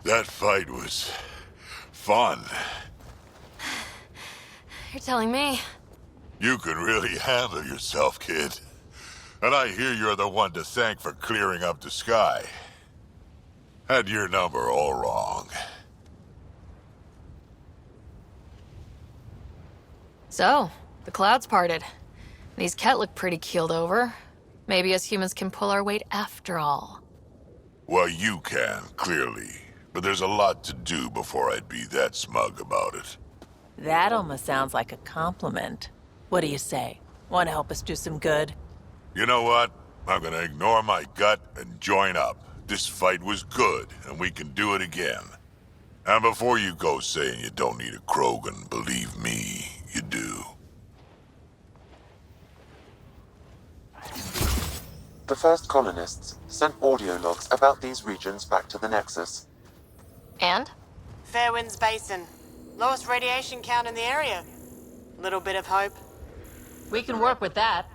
That fight was fun. You're telling me. You can really handle yourself, kid. And I hear you're the one to thank for clearing up the sky. Had your number all wrong. So, the clouds parted. These Ket look pretty keeled over. Maybe us humans can pull our weight after all. Well, you can, clearly. But there's a lot to do before I'd be that smug about it. That almost sounds like a compliment. What do you say? Want to help us do some good? You know what? I'm gonna ignore my gut and join up. This fight was good, and we can do it again. And before you go saying you don't need a Krogan, believe me, you do. The first colonists sent audio logs about these regions back to the Nexus. And? Fairwinds Basin. Lowest radiation count in the area. Little bit of hope. We can work with that.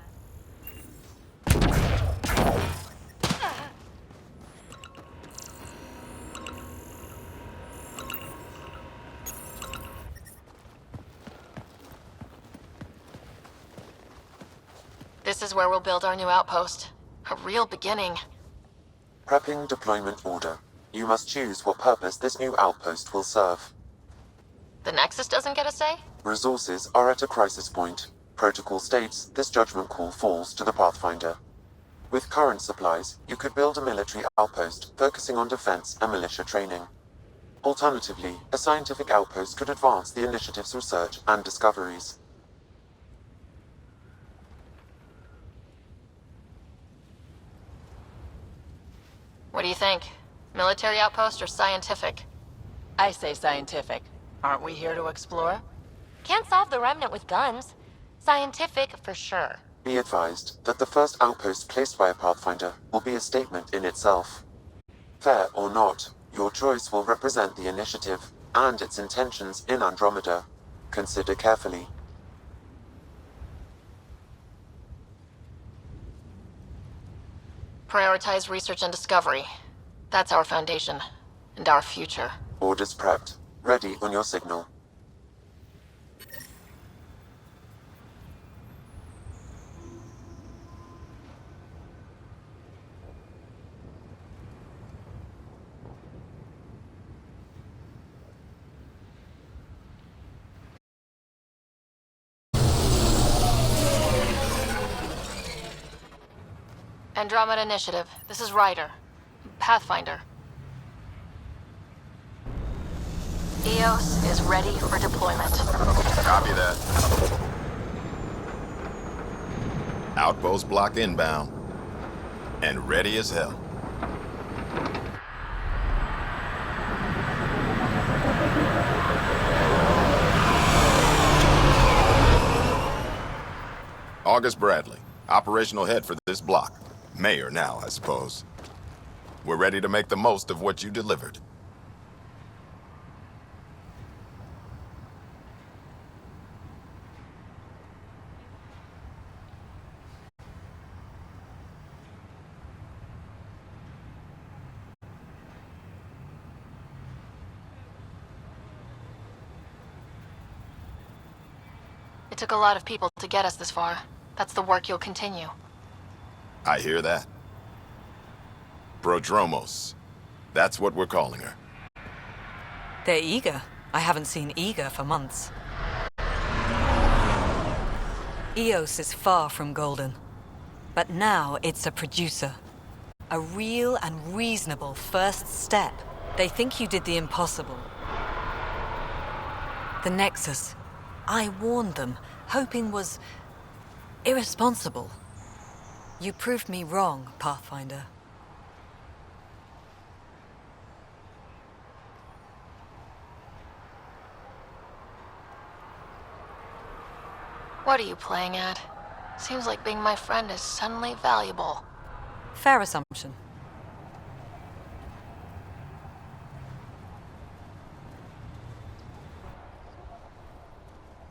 This is where we'll build our new outpost. A real beginning. Prepping deployment order. You must choose what purpose this new outpost will serve. The Nexus doesn't get a say? Resources are at a crisis point. Protocol states this judgment call falls to the Pathfinder. With current supplies, you could build a military outpost focusing on defense and militia training. Alternatively, a scientific outpost could advance the initiative's research and discoveries. What do you think? Military outpost or scientific? I say scientific. Aren't we here to explore? Can't solve the Remnant with guns. Scientific for sure. Be advised that the first outpost placed by a Pathfinder will be a statement in itself. Fair or not, your choice will represent the initiative and its intentions in Andromeda. Consider carefully. Prioritize research and discovery. That's our foundation. And our future. Orders prepped. Ready on your signal. Andromeda Initiative. This is Ryder. Pathfinder. EOS is ready for deployment. Copy that. Outpost block inbound. And ready as hell. August Bradley, operational head for this block. Mayor now, I suppose. We're ready to make the most of what you delivered. It took a lot of people to get us this far. That's the work you'll continue. I hear that. Prodromos. That's what we're calling her. They're eager. I haven't seen eager for months. EOS is far from golden. But now it's a producer. A real and reasonable first step. They think you did the impossible. The Nexus. I warned them, hoping was irresponsible. You proved me wrong, Pathfinder. What are you playing at? Seems like being my friend is suddenly valuable. Fair assumption.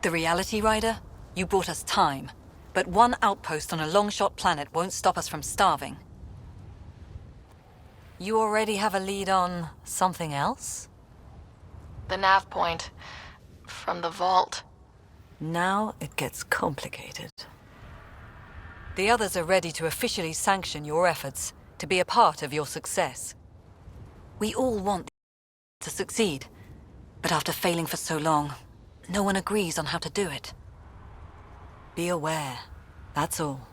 The reality, Ryder? You brought us time. But one outpost on a long-shot planet won't stop us from starving. You already have a lead on something else? The nav point. From the vault. Now it gets complicated. The others are ready to officially sanction your efforts, to be a part of your success. We all want to succeed, but after failing for so long, no one agrees on how to do it. Be aware, that's all.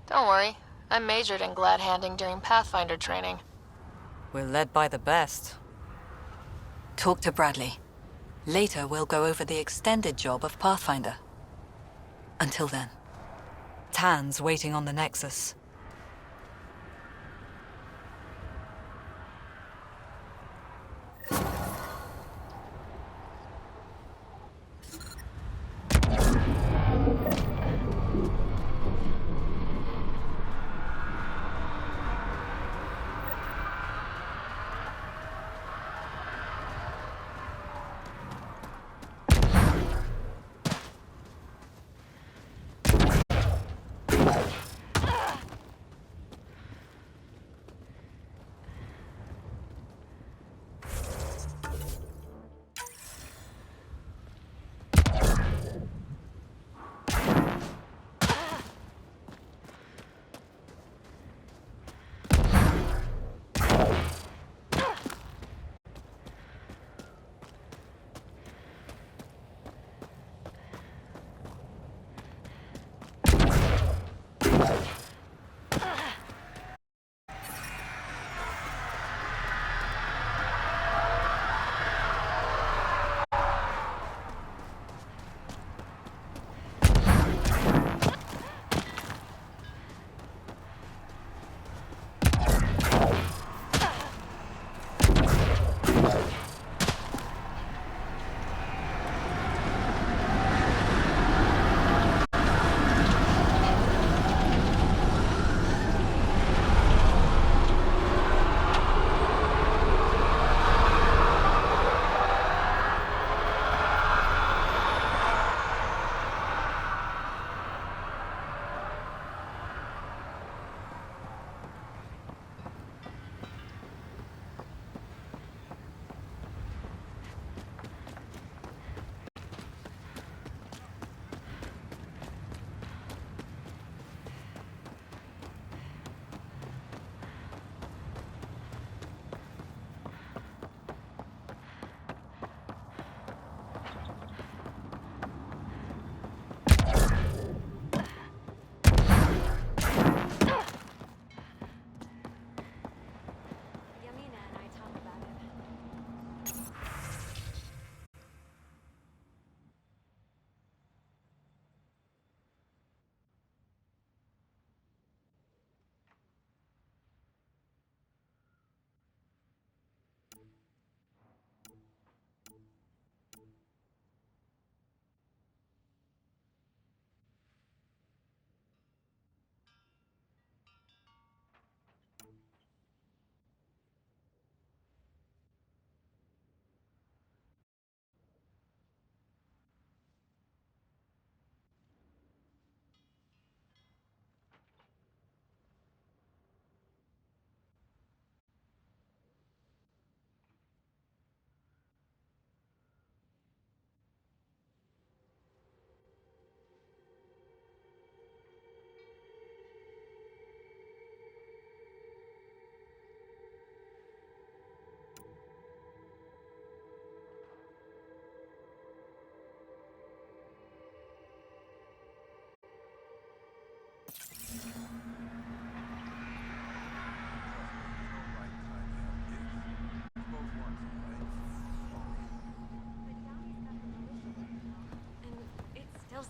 Don't worry. I majored in glad handing during Pathfinder training. We're led by the best. Talk to Bradley. Later, we'll go over the extended job of Pathfinder. Until then, Tan's waiting on the Nexus.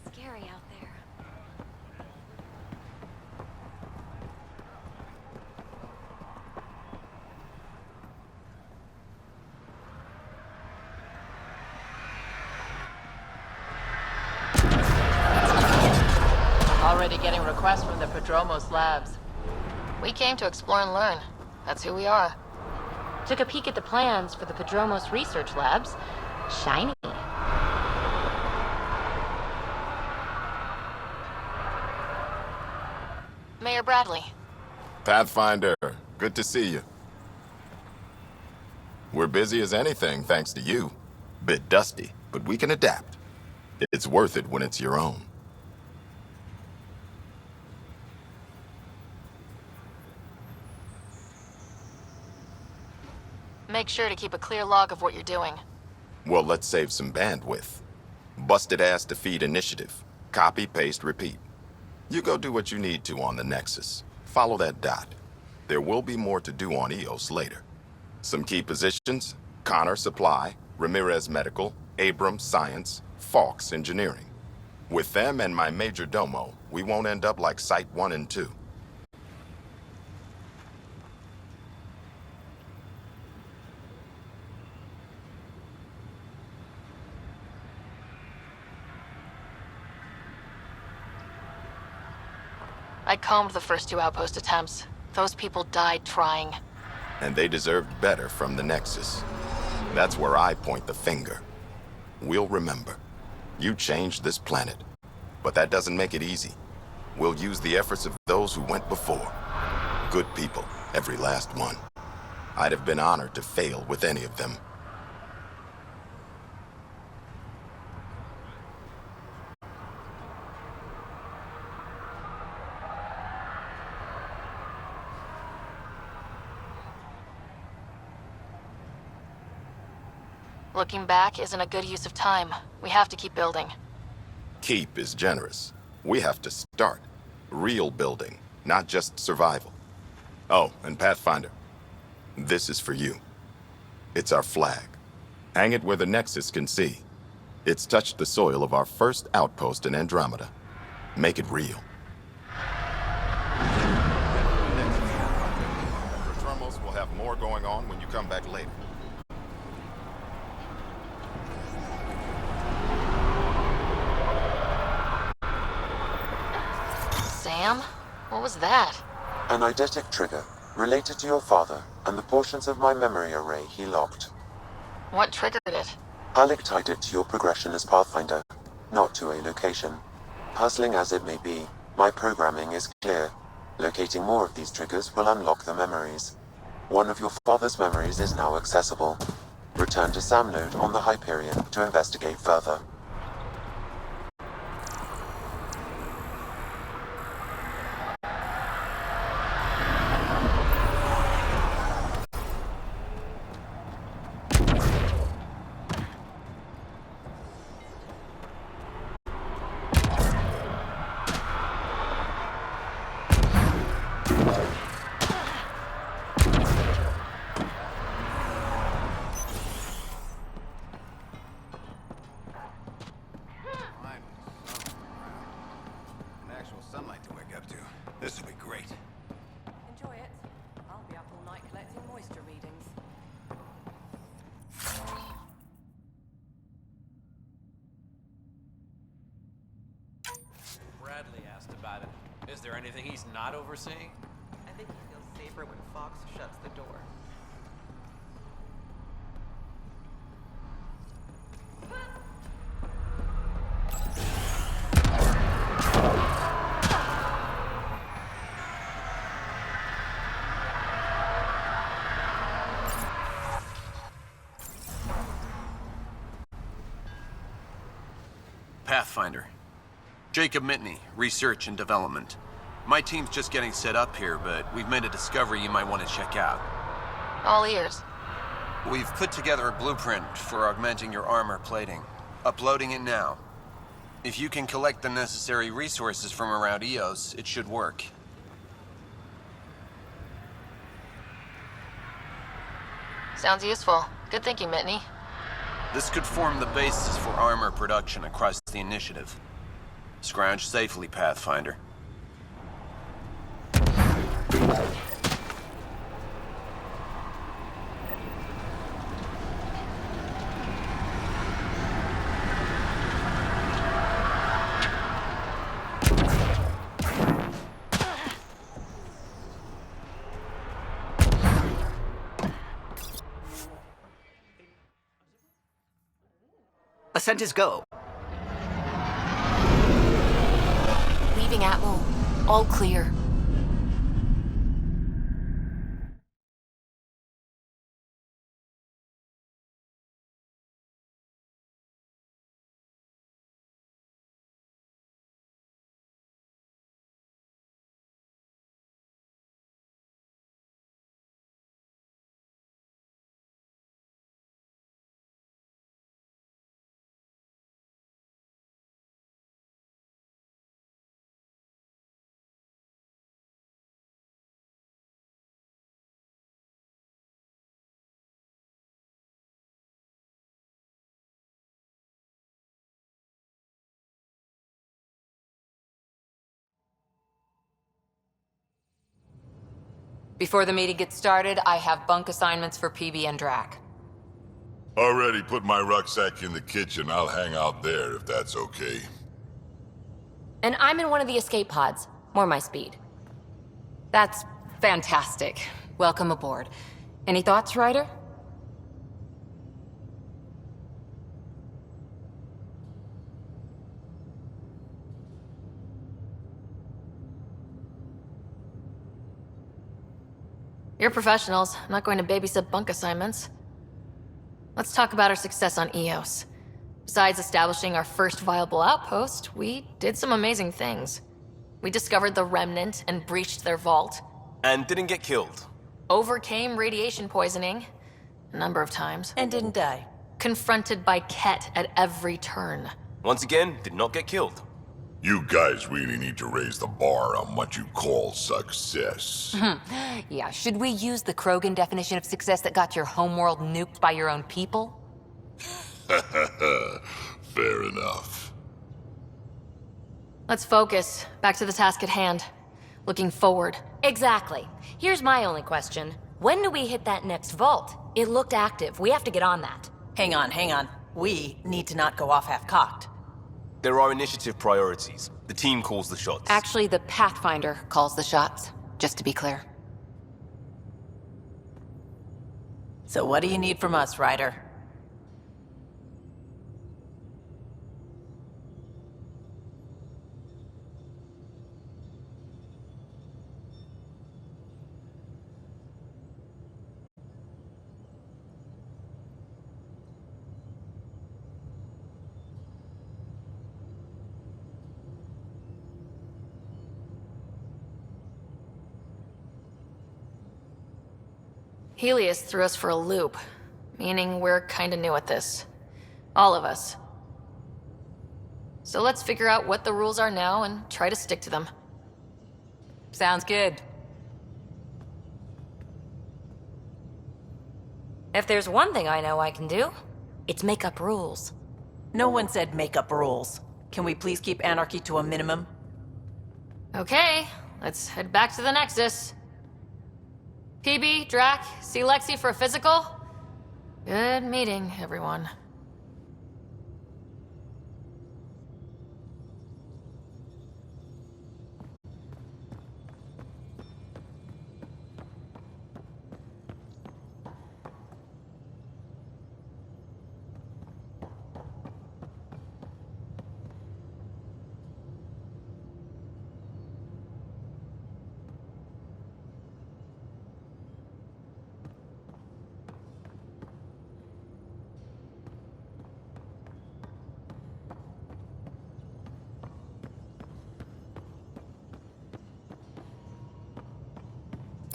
scary out there. Already getting requests from the Prodromos labs. We came to explore and learn. That's who we are. Took a peek at the plans for the Prodromos research labs. Shiny. Mayor Bradley. Pathfinder, good to see you. We're busy as anything thanks to you. Bit dusty, but we can adapt. It's worth it when it's your own. Make sure to keep a clear log of what you're doing. Well, let's save some bandwidth. Busted ass defeat initiative. Copy, paste, repeat. You go do what you need to on the Nexus. Follow that dot. There will be more to do on EOS later. Some key positions: Connor Supply, Ramirez Medical, Abrams Science, Fawkes Engineering. With them and my major domo, we won't end up like Site 1 and 2. I combed the first 2 outpost attempts. Those people died trying. And they deserved better from the Nexus. That's where I point the finger. We'll remember. You changed this planet. But that doesn't make it easy. We'll use the efforts of those who went before. Good people, every last one. I'd have been honored to fail with any of them. Looking back isn't a good use of time. We have to keep building. Keep is generous. We have to start. Real building, not just survival. Oh, and Pathfinder, this is for you. It's our flag. Hang it where the Nexus can see. It's touched the soil of our first outpost in Andromeda. Make it real. Prodromos will have more going on when you come back later. Sam? What was that? An eidetic trigger, related to your father, and the portions of my memory array he locked. What triggered it? Halleck tied it to your progression as Pathfinder, not to a location. Puzzling as it may be, my programming is clear. Locating more of these triggers will unlock the memories. One of your father's memories is now accessible. Return to Sam Node on the Hyperion to investigate further. Sunlight to wake up to. This will be great. Enjoy it. I'll be up all night collecting moisture readings. Bradley asked about it. Is there anything he's not overseeing? I think he feels safer when Fawkes shuts the door. Pathfinder. Jacob Mitney, Research and Development. My team's just getting set up here, but we've made a discovery you might want to check out. All ears. We've put together a blueprint for augmenting your armor plating. Uploading it now. If you can collect the necessary resources from around EOS, it should work. Sounds useful. Good thinking, Mitney. This could form the basis for armor production across the initiative. Scrounge safely, Pathfinder. Ascent is go. Leaving Atmo. All clear. Before the meeting gets started, I have bunk assignments for PB and Drac. Already put my rucksack in the kitchen. I'll hang out there if that's okay. And I'm in one of the escape pods. More my speed. That's fantastic. Welcome aboard. Any thoughts, Ryder? You're professionals. I'm not going to babysit bunk assignments. Let's talk about our success on Eos. Besides establishing our first viable outpost, we did some amazing things. We discovered the Remnant and breached their vault. And didn't get killed. Overcame radiation poisoning a number of times. And didn't die. Confronted by Ket at every turn. Once again, did not get killed. You guys really need to raise the bar on what you call success. Yeah, should we use the Krogan definition of success that got your homeworld nuked by your own people? Fair enough. Let's focus. Back to the task at hand. Looking forward. Exactly. Here's my only question. When do we hit that next vault? It looked active. We have to get on that. Hang on. We need to not go off half-cocked. There are initiative priorities. The team calls the shots. Actually, the Pathfinder calls the shots, just to be clear. So what do you need from us, Ryder? Helios threw us for a loop, meaning we're kinda new at this. All of us. So let's figure out what the rules are now and try to stick to them. Sounds good. If there's one thing I know I can do, it's make up rules. No one said make up rules. Can we please keep anarchy to a minimum? Okay, let's head back to the Nexus. PB, Drac, see Lexi for a physical? Good meeting, everyone.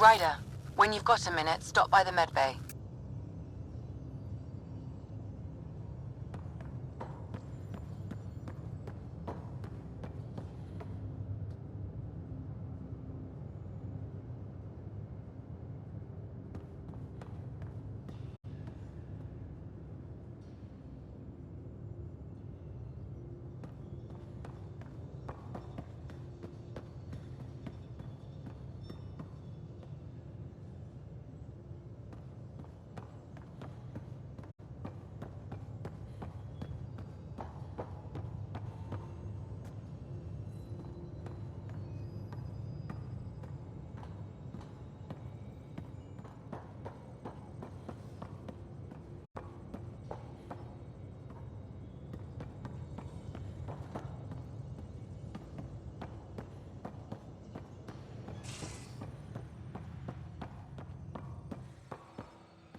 Ryder, when you've got a minute, stop by the medbay.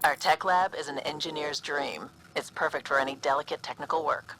Our tech lab is an engineer's dream. It's perfect for any delicate technical work.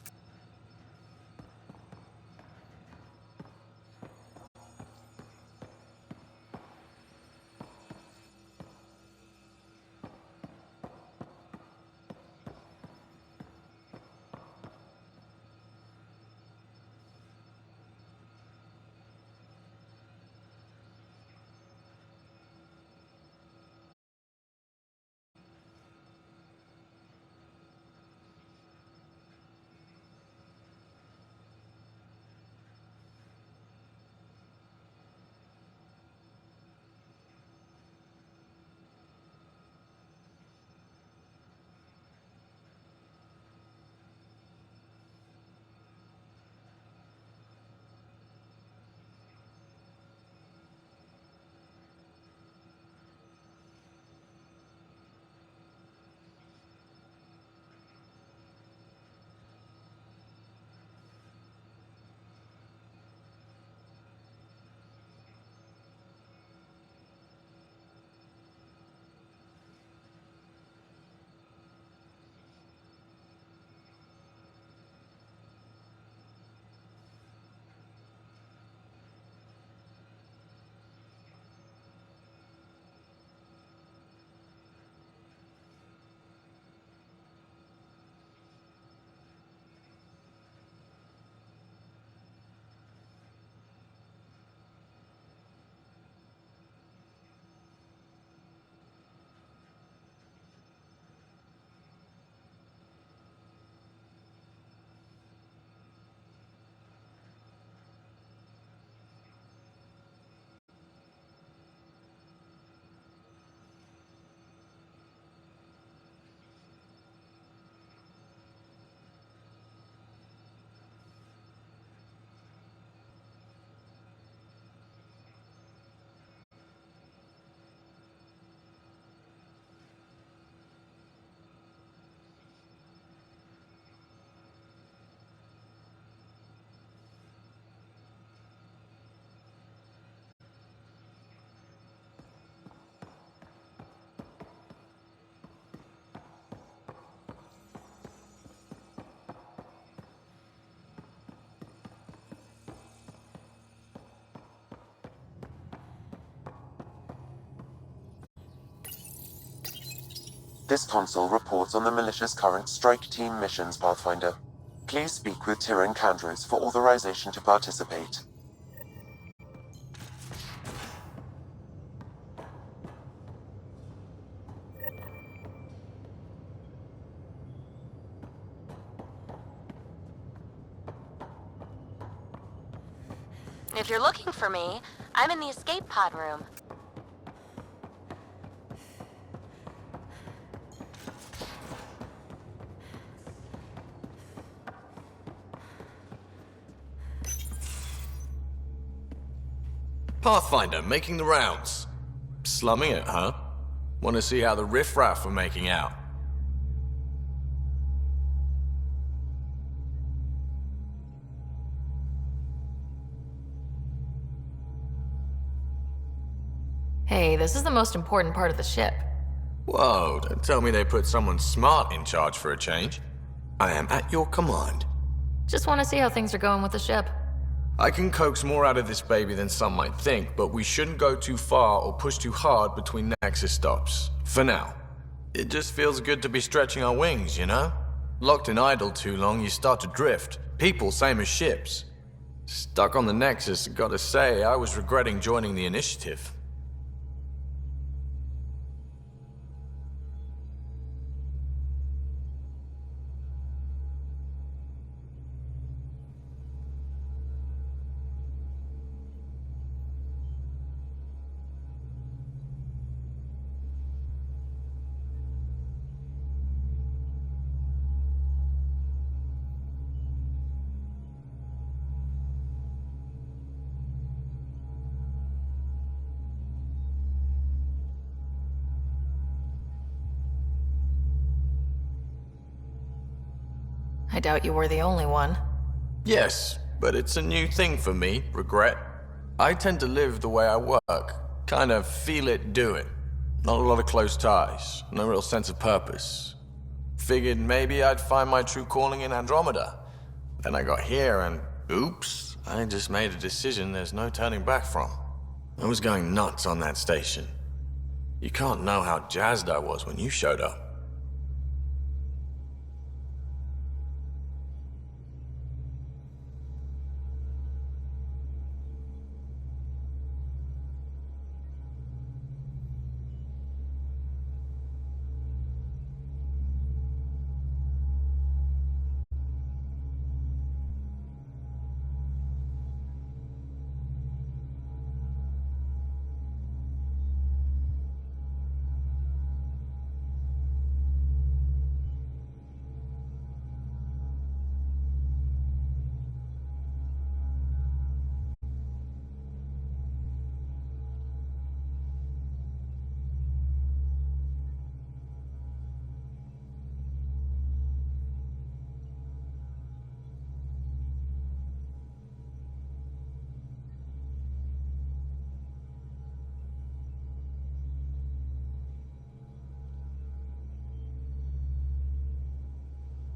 This console reports on the militia's current strike team missions, Pathfinder. Please speak with Tyrion Kandros for authorization to participate. If you're looking for me, I'm in the escape pod room. Pathfinder, making the rounds. Slumming it, huh? Want to see how the riffraff are making out? Hey, this is the most important part of the ship. Whoa, don't tell me they put someone smart in charge for a change. I am at your command. Just want to see how things are going with the ship. I can coax more out of this baby than some might think, but we shouldn't go too far or push too hard between Nexus stops. For now. It just feels good to be stretching our wings, you know? Locked and idle too long, you start to drift. People, same as ships. Stuck on the Nexus, gotta say, I was regretting joining the Initiative. I doubt you were the only one. Yes, but it's a new thing for me, regret. I tend to live the way I work. Kind of feel it, do it. Not a lot of close ties, no real sense of purpose. Figured maybe I'd find my true calling in Andromeda. Then I got here and, oops, I just made a decision there's no turning back from. I was going nuts on that station. You can't know how jazzed I was when you showed up.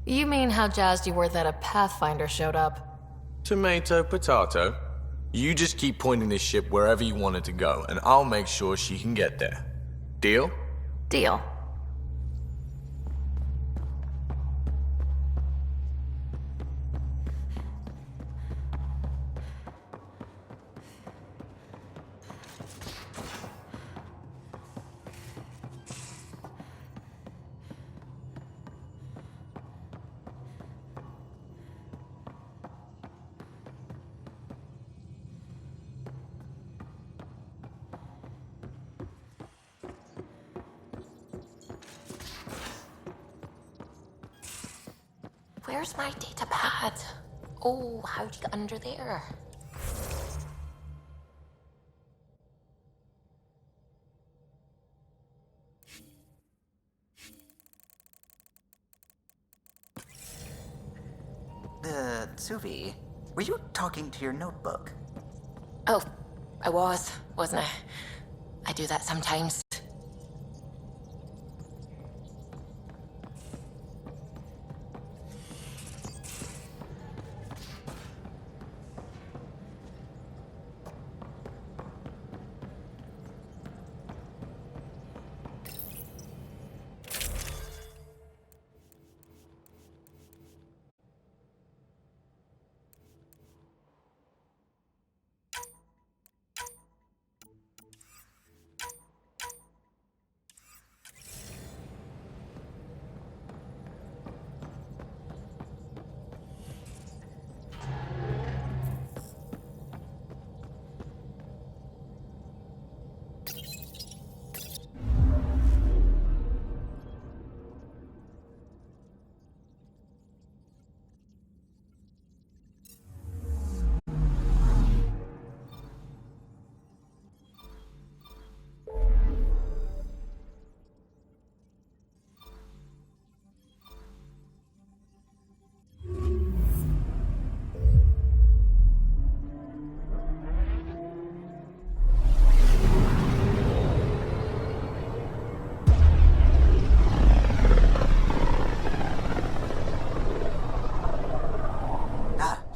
You mean how jazzed you were that a Pathfinder showed up? Tomato, potato. You just keep pointing this ship wherever you want it to go, and I'll make sure she can get there. Deal? Deal. Where's my data pad? Oh, how'd you get under there? Suvi, were you talking to your notebook? Oh, I was, wasn't I? I do that sometimes.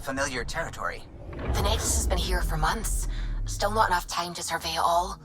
Familiar territory. The Nexus has been here for months. Still not enough time to survey it all.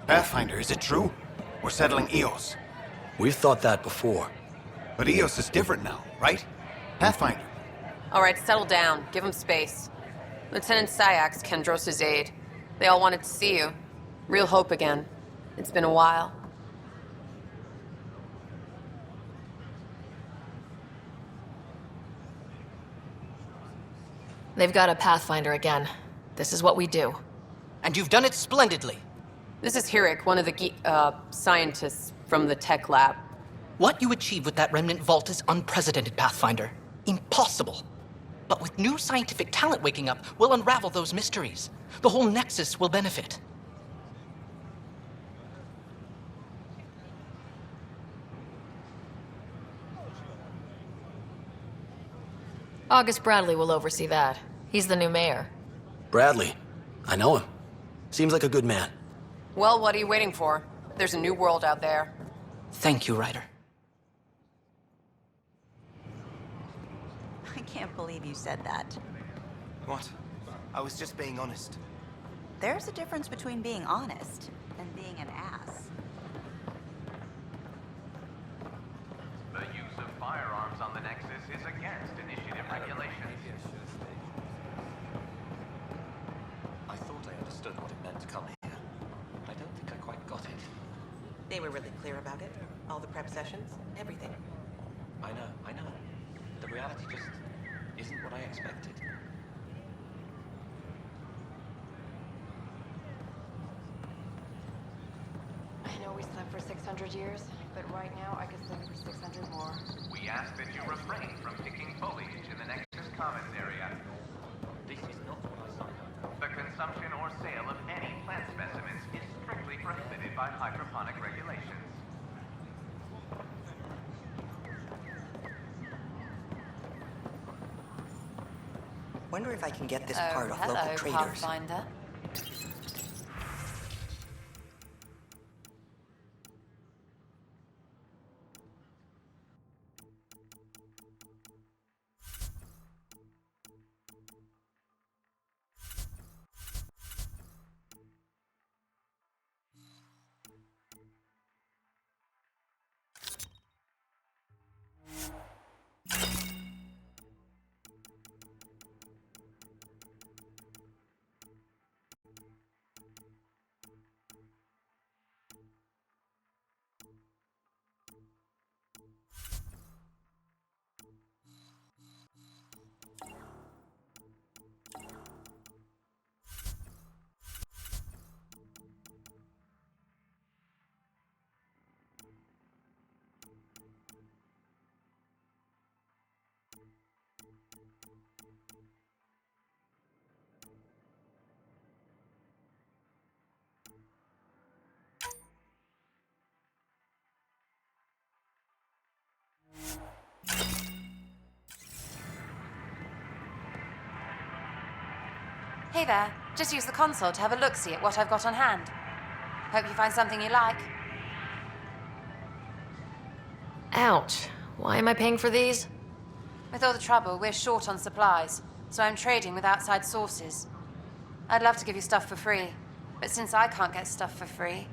Pathfinder, is it true? We're settling Eos. We've thought that before. But Eos is different now, right? Pathfinder. All right, settle down. Give him space. Lieutenant Syax, Kendros' aide. They all wanted to see you. Real hope again. It's been a while. They've got a Pathfinder again. This is what we do. And you've done it splendidly. This is Hirik, one of the scientists from the tech lab. What you achieved with that remnant vault is unprecedented, Pathfinder. Impossible. But with new scientific talent waking up, we'll unravel those mysteries. The whole Nexus will benefit. August Bradley will oversee that. He's the new mayor. Bradley. I know him. Seems like a good man. Well, what are you waiting for? There's a new world out there. Thank you, Ryder. I can't believe you said that. What? I was just being honest. There's a difference between being honest and being an ass. The use of firearms on the Nexus is against initiative regulations. I thought I understood what it meant to come here. I don't think I quite got it. They were really clear about it. All the prep sessions, everything. I know. The reality just isn't what I expected. I know we slept for 600 years, but right now I could sleep for 600 more. We ask that you refrain from picking foliage in the Nexus Commons area. This is not what I signed up for. The consumption or sale of any plant specimens is strictly prohibited by hydroponic regulations. Wonder if I can get this part off local hello, traders. Pathfinder. Hey there. Just use the console to have a look-see at what I've got on hand. Hope you find something you like. Ouch. Why am I paying for these? With all the trouble, we're short on supplies, so I'm trading with outside sources. I'd love to give you stuff for free, but since I can't get stuff for free...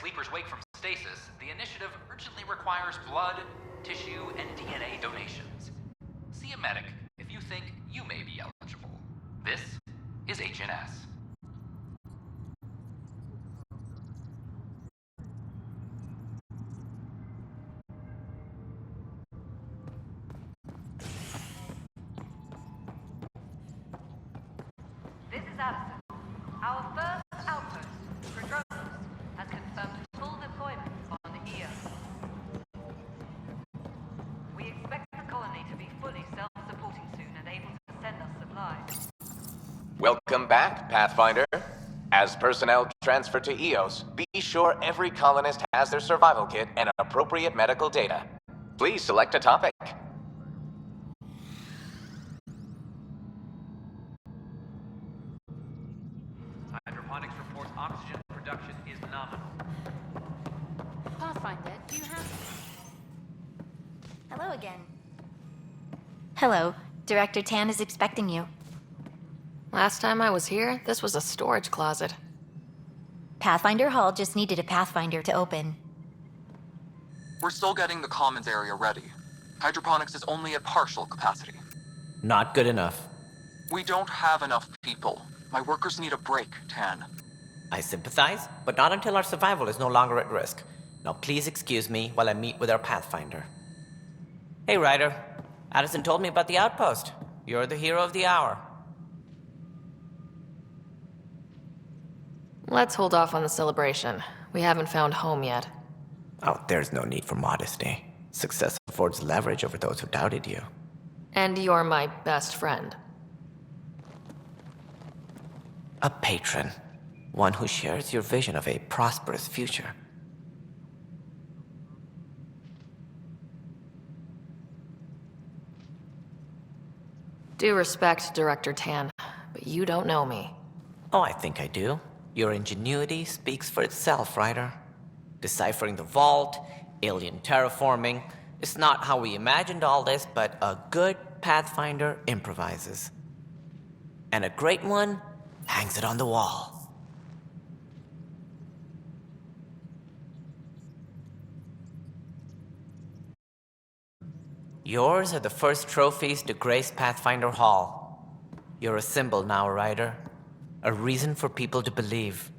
sleepers wake from stasis, the initiative urgently requires blood, tissue, and DNA donations. See a medic if you think you may be eligible. This is HNS. This is Addison. Our first outpost, Prodromos, has confirmed full deployment on EO. We expect the colony to be fully self-supporting soon and able to send us supplies. Welcome back, Pathfinder. As personnel transfer to EOS, be sure every colonist has their survival kit and appropriate medical data. Please select a topic. Hydroponics reports oxygen production is nominal. Pathfinder, do you have... Hello again. Hello. Director Tan is expecting you. Last time I was here, this was a storage closet. Pathfinder Hall just needed a Pathfinder to open. We're still getting the commons area ready. Hydroponics is only at partial capacity. Not good enough. We don't have enough people. My workers need a break, Tan. I sympathize, but not until our survival is no longer at risk. Now please excuse me while I meet with our Pathfinder. Hey, Ryder. Addison told me about the outpost. You're the hero of the hour. Let's hold off on the celebration. We haven't found home yet. Oh, there's no need for modesty. Success affords leverage over those who doubted you. And you're my best friend. A patron. One who shares your vision of a prosperous future. Due respect, Director Tan, but you don't know me. Oh, I think I do. Your ingenuity speaks for itself, Ryder. Deciphering the vault, alien terraforming. It's not how we imagined all this, but a good Pathfinder improvises. And a great one hangs it on the wall. Yours are the first trophies to grace Pathfinder Hall. You're a symbol now, Ryder. A reason for people to believe.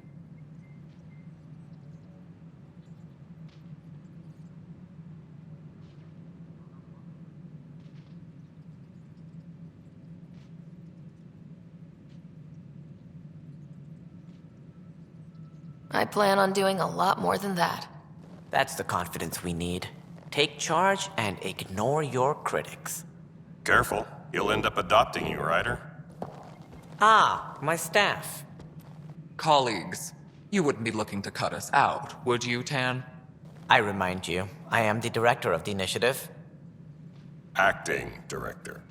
I plan on doing a lot more than that. That's the confidence we need. Take charge and ignore your critics. Careful, he'll end up adopting you, Ryder. Ah, my staff. Colleagues, you wouldn't be looking to cut us out, would you, Tan? I remind you, I am the director of the initiative. Acting director.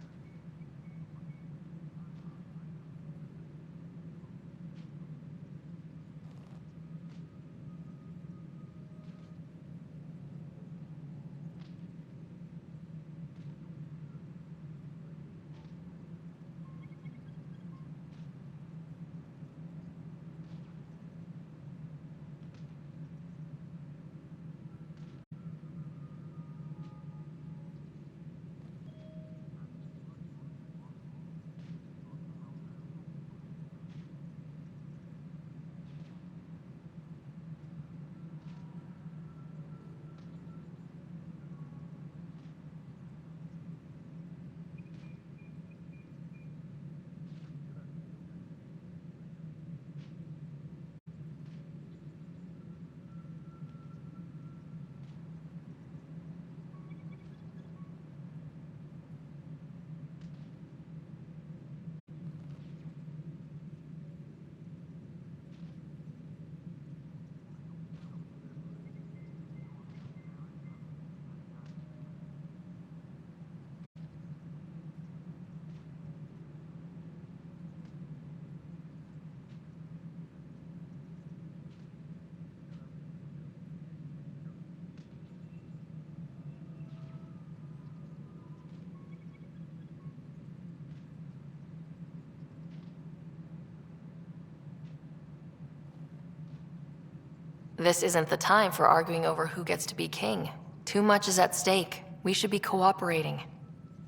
This isn't the time for arguing over who gets to be king. Too much is at stake. We should be cooperating.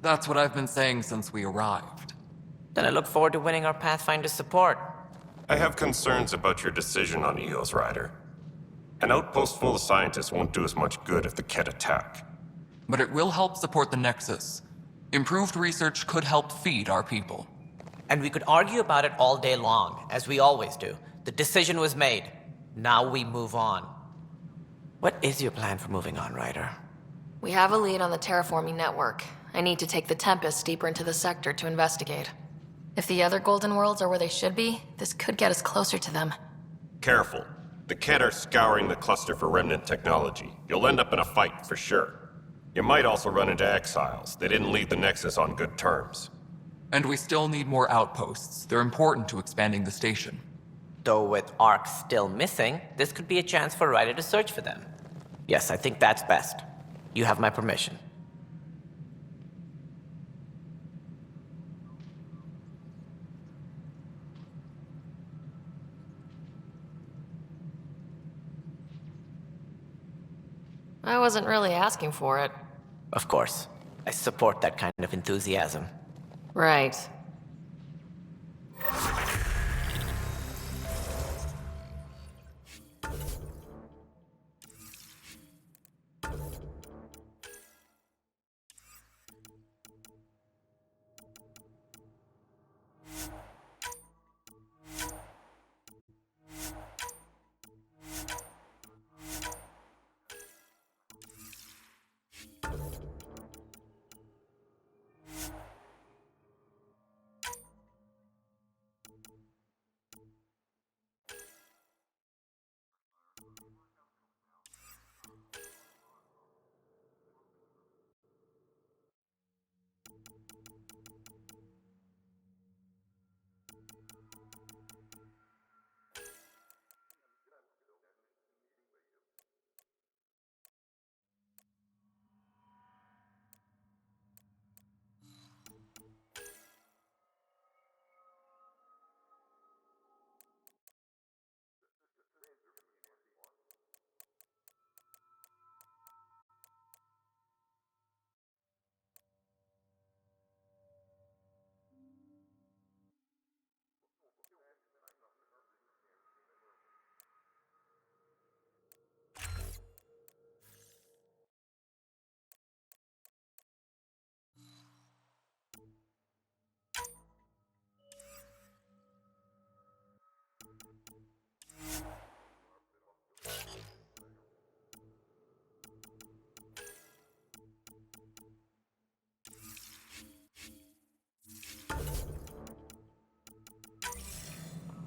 That's what I've been saying since we arrived. Then I look forward to winning our Pathfinder support. I have concerns about your decision on Eos, Ryder. An outpost full of scientists won't do us much good if the Kett attack. But it will help support the Nexus. Improved research could help feed our people. And we could argue about it all day long, as we always do. The decision was made. Now we move on. What is your plan for moving on, Ryder? We have a lead on the terraforming network. I need to take the Tempest deeper into the sector to investigate. If the other Golden Worlds are where they should be, this could get us closer to them. Careful. The Kett are scouring the cluster for remnant technology. You'll end up in a fight, for sure. You might also run into exiles. They didn't leave the Nexus on good terms. And we still need more outposts. They're important to expanding the station. Though with Ark still missing, this could be a chance for Ryder to search for them. Yes, I think that's best. You have my permission. I wasn't really asking for it. Of course. I support that kind of enthusiasm. Right.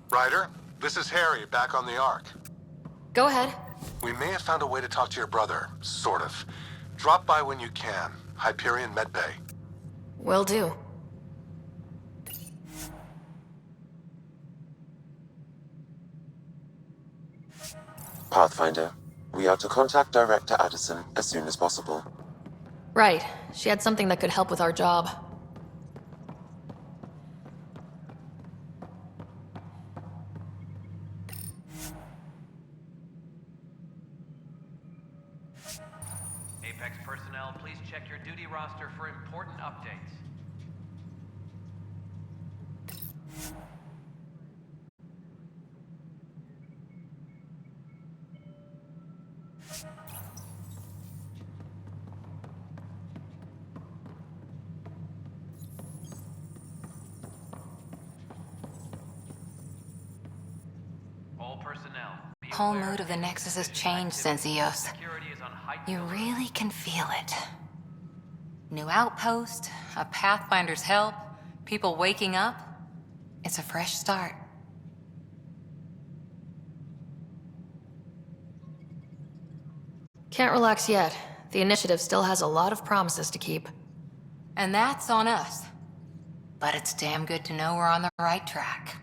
Ryder, this is Harry, back on the Ark. Go ahead. We may have found a way to talk to your brother, sort of. Drop by when you can. Hyperion Medbay. Will do. Pathfinder, we are to contact Director Addison as soon as possible. Right. She had something that could help with our job. Apex personnel, please check your duty roster for important updates. All personnel. Whole mood of the Nexus has changed since Eos. You really can feel it. New outpost, a Pathfinder's help, people waking up. It's a fresh start. Can't relax yet. The initiative still has a lot of promises to keep. And that's on us. But it's damn good to know we're on the right track.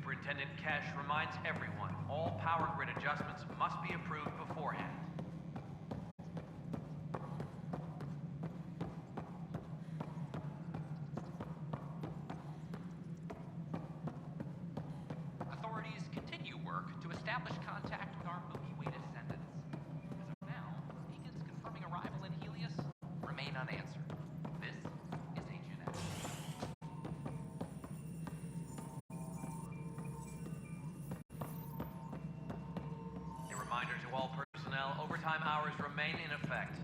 Superintendent Kesh reminds everyone all power grid adjustments must be approved beforehand. Authorities continue work to establish contact with our Milky Way descendants. As of now, beacons confirming arrival in Helios remain unanswered. This is HNS. A reminder to all personnel, overtime hours remain in effect.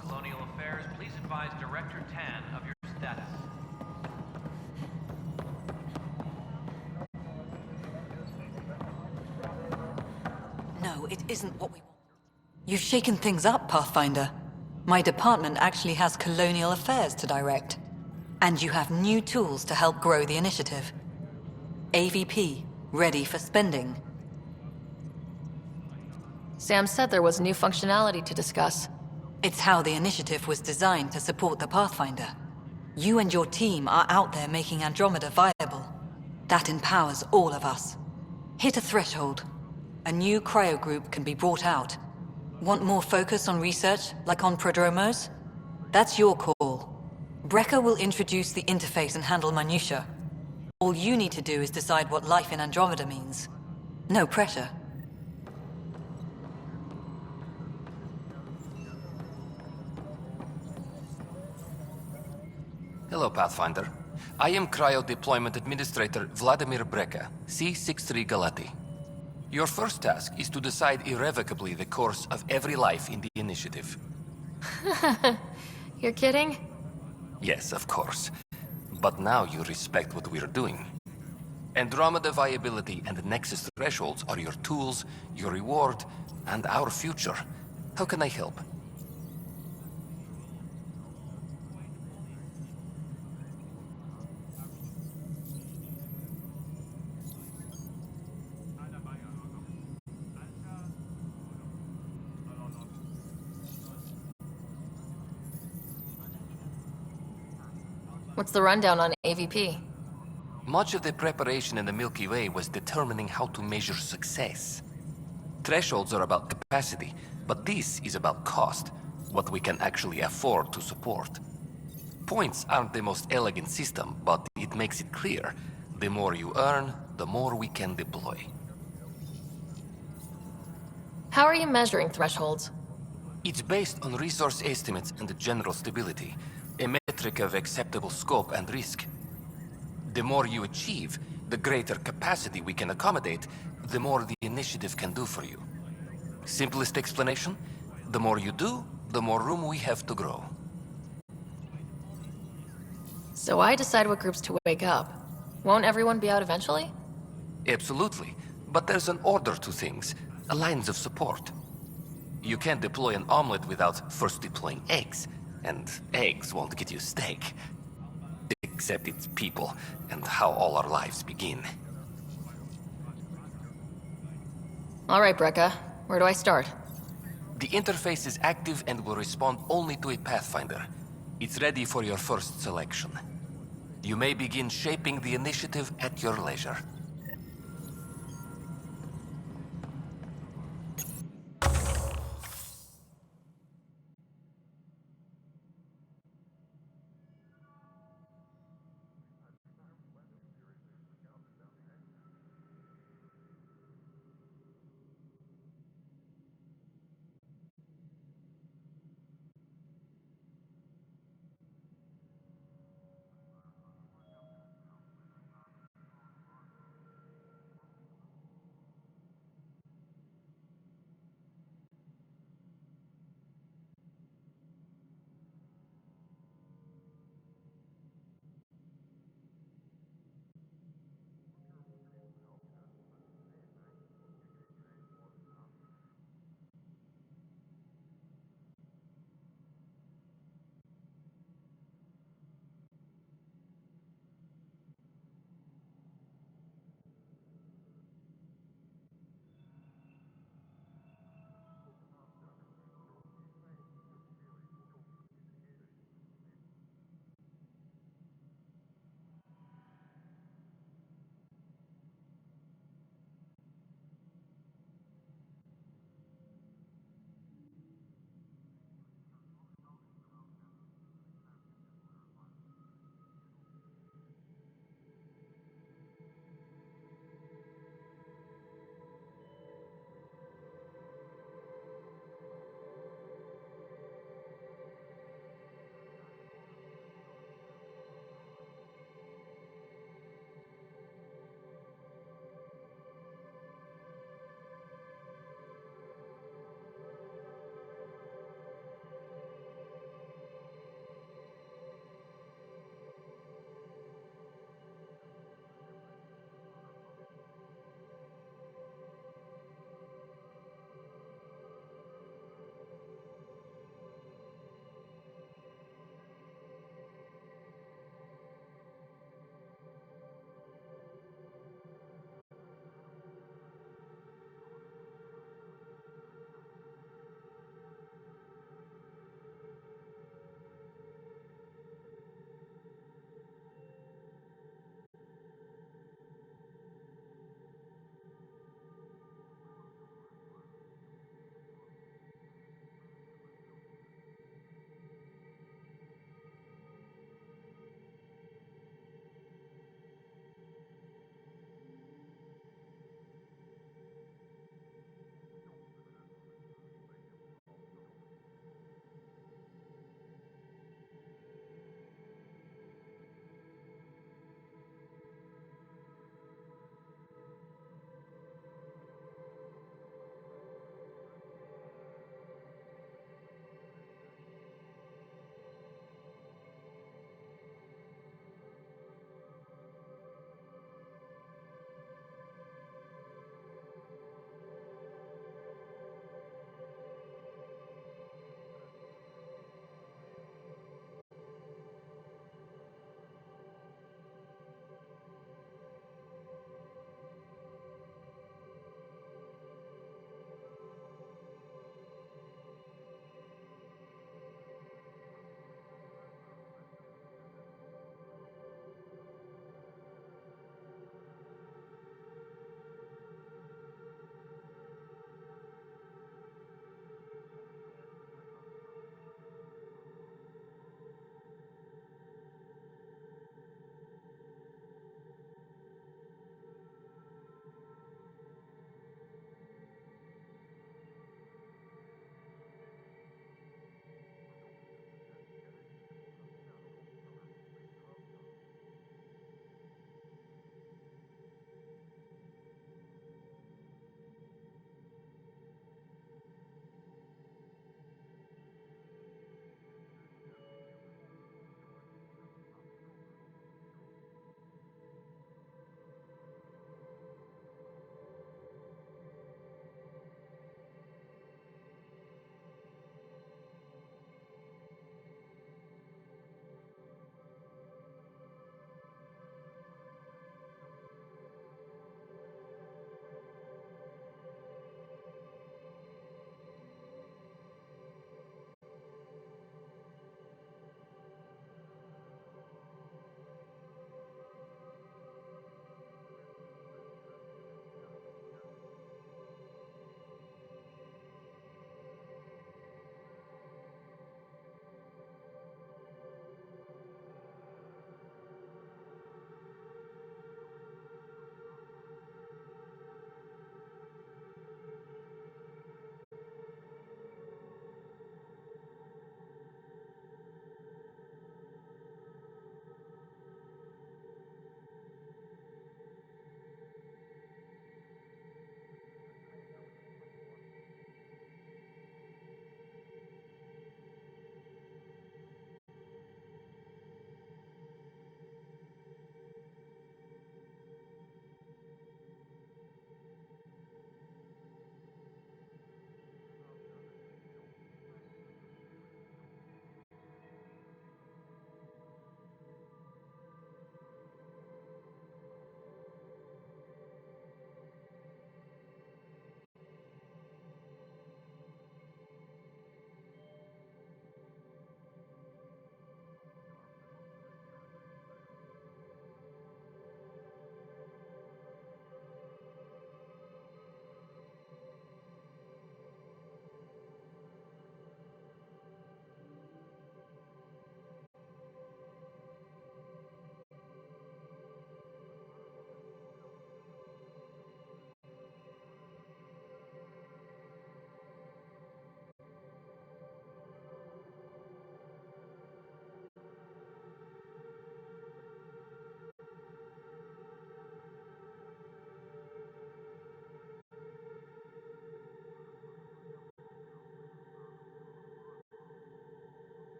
Colonial Affairs, please advise Director Tan of your status. No, it isn't what we want. You've shaken things up, Pathfinder. My department actually has colonial affairs to direct. And you have new tools to help grow the initiative. AVP, ready for spending. Sam said there was new functionality to discuss. It's how the initiative was designed to support the Pathfinder. You and your team are out there making Andromeda viable. That empowers all of us. Hit a threshold. A new cryo group can be brought out. Want more focus on research, like on Prodromos? That's your call. Brecker will introduce the interface and handle minutiae. All you need to do is decide what life in Andromeda means. No pressure. Hello, Pathfinder. I am Cryo Deployment Administrator Vladimir Brecker, C-63 Galati. Your first task is to decide irrevocably the course of every life in the initiative. You're kidding? Yes, of course. But now you respect what we're doing. Andromeda viability and Nexus thresholds are your tools, your reward, and our future. How can I help? What's the rundown on AVP? Much of the preparation in the Milky Way was determining how to measure success. Thresholds are about capacity, but this is about cost, what we can actually afford to support. Points aren't the most elegant system, but it makes it clear. The more you earn, the more we can deploy. How are you measuring thresholds? It's based on resource estimates and general stability, a metric of acceptable scope and risk. The more you achieve, the greater capacity we can accommodate, the more the initiative can do for you. Simplest explanation? The more you do, the more room we have to grow. So I decide what groups to wake up. Won't everyone be out eventually? Absolutely. But there's an order to things, a lines of support. You can't deploy an omelet without first deploying eggs, and eggs won't get you steak. Except it's people, and how all our lives begin. All right, Brekka. Where do I start? The interface is active and will respond only to a Pathfinder. It's ready for your first selection. You may begin shaping the initiative at your leisure.